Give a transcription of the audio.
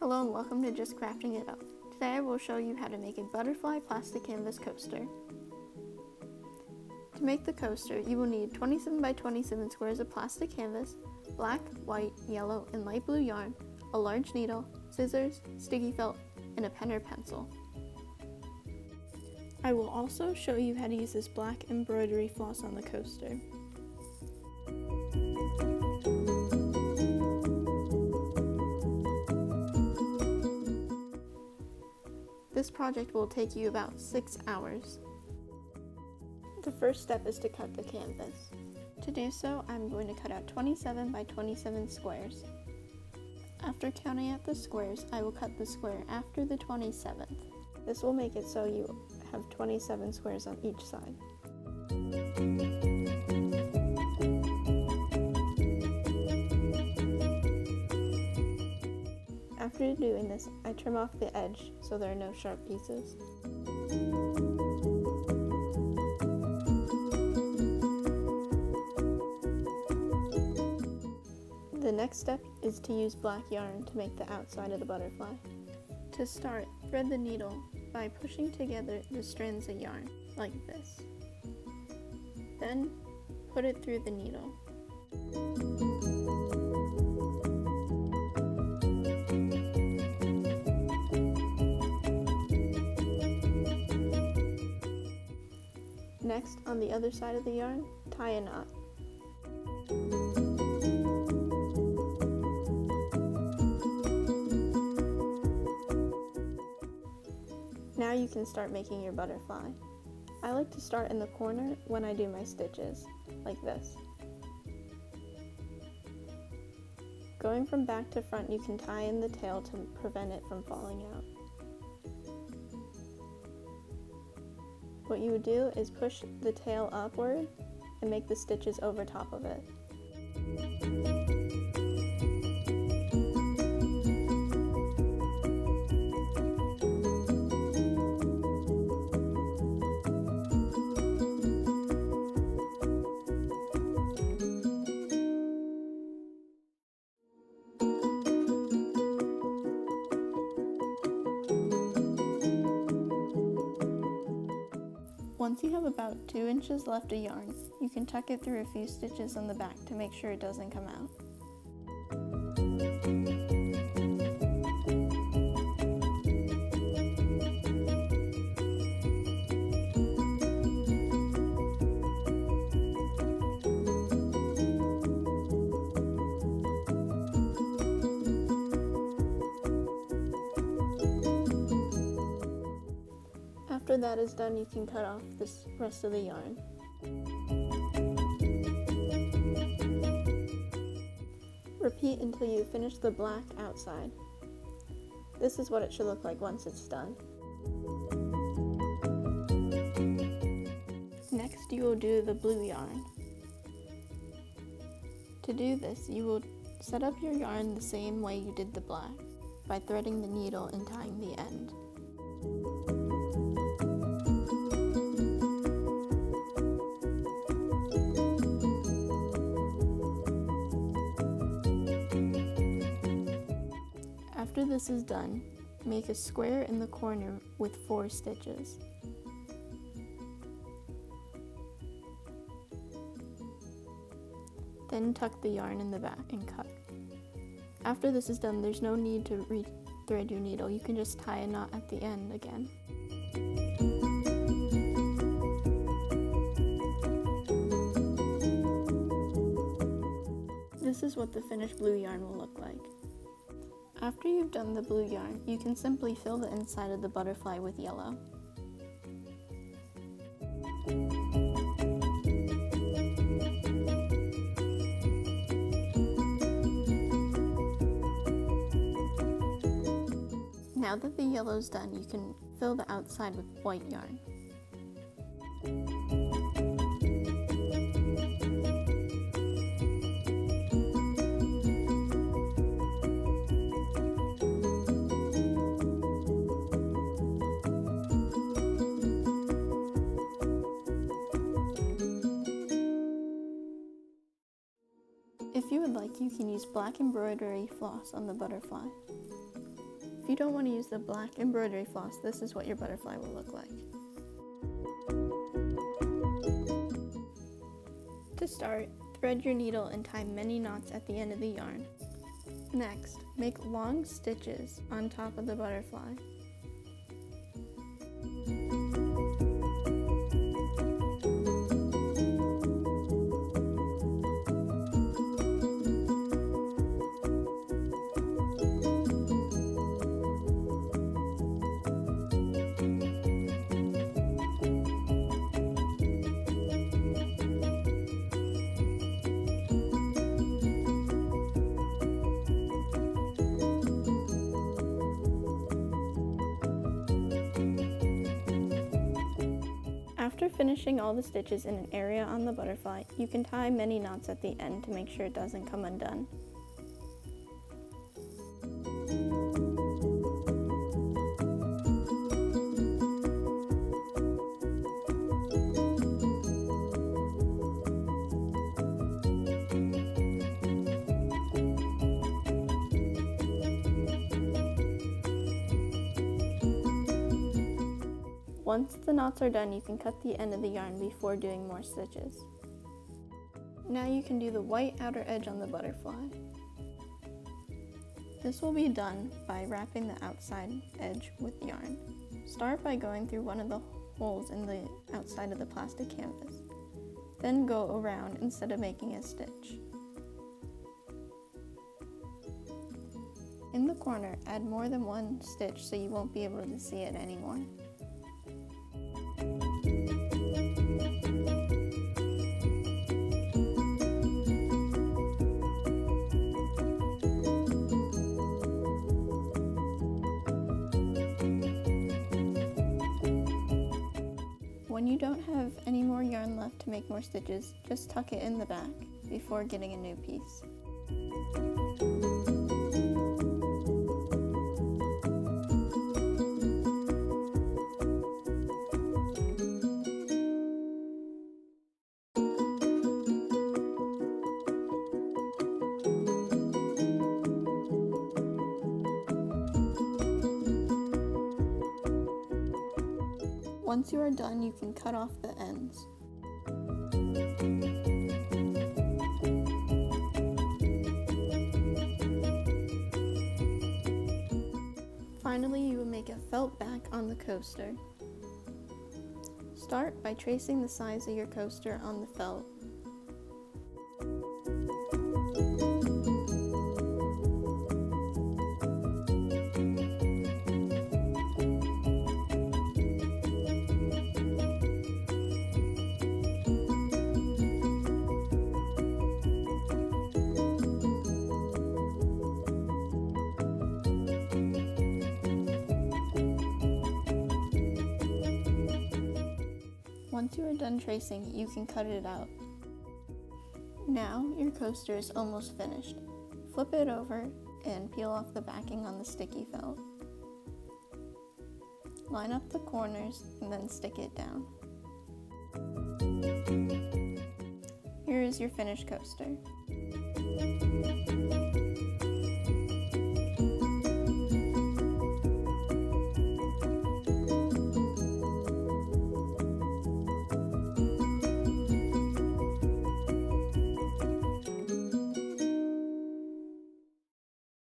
Hello and welcome to Just Crafting It Up. Today I will show you how to make a butterfly plastic canvas coaster. To make the coaster, you will need 27 by 27 squares of plastic canvas, black, white, yellow, and light blue yarn, a large needle, scissors, sticky felt, and a pen or pencil. I will also show you how to use this black embroidery floss on the coaster. This project will take you about 6 hours. The first step is to cut the canvas. To do so, I'm going to cut out 27 by 27 squares. After counting out the squares, I will cut the square after the 27th. This will make it so you have 27 squares on each side. After doing this, I trim off the edge so there are no sharp pieces. The next step is to use black yarn to make the outside of the butterfly. To start, thread the needle by pushing together the strands of yarn, like this. Then, put it through the needle. Next, on the other side of the yarn, tie a knot. Now you can start making your butterfly. I like to start in the corner when I do my stitches, like this. Going from back to front, you can tie in the tail to prevent it from falling out. What you would do is push the tail upward and make the stitches over top of it. Once you have about 2 inches left of yarn, you can tuck it through a few stitches on the back to make sure it doesn't come out. After that is done, you can cut off the rest of the yarn. Repeat until you finish the black outside. This is what it should look like once it's done. Next, you will do the blue yarn. To do this, you will set up your yarn the same way you did the black, by threading the needle and tying the end. After this is done, make a square in the corner with 4 stitches. Then tuck the yarn in the back and cut. After this is done, there's no need to re-thread your needle. You can just tie a knot at the end again. This is what the finished blue yarn will look like. After you've done the blue yarn, you can simply fill the inside of the butterfly with yellow. Now that the yellow's done, you can fill the outside with white yarn. If you would like, you can use black embroidery floss on the butterfly. If you don't want to use the black embroidery floss, this is what your butterfly will look like. To start, thread your needle and tie many knots at the end of the yarn. Next, make long stitches on top of the butterfly. After finishing all the stitches in an area on the butterfly, you can tie many knots at the end to make sure it doesn't come undone. Once the knots are done, you can cut the end of the yarn before doing more stitches. Now you can do the white outer edge on the butterfly. This will be done by wrapping the outside edge with yarn. Start by going through one of the holes in the outside of the plastic canvas. Then go around instead of making a stitch. In the corner, add more than one stitch so you won't be able to see it anymore. When you don't have any more yarn left to make more stitches, just tuck it in the back before getting a new piece. Once you are done, you can cut off the ends. Finally, you will make a felt back on the coaster. Start by tracing the size of your coaster on the felt. Once you are done tracing, you can cut it out. Now your coaster is almost finished. Flip it over and peel off the backing on the sticky felt. Line up the corners and then stick it down. Here is your finished coaster.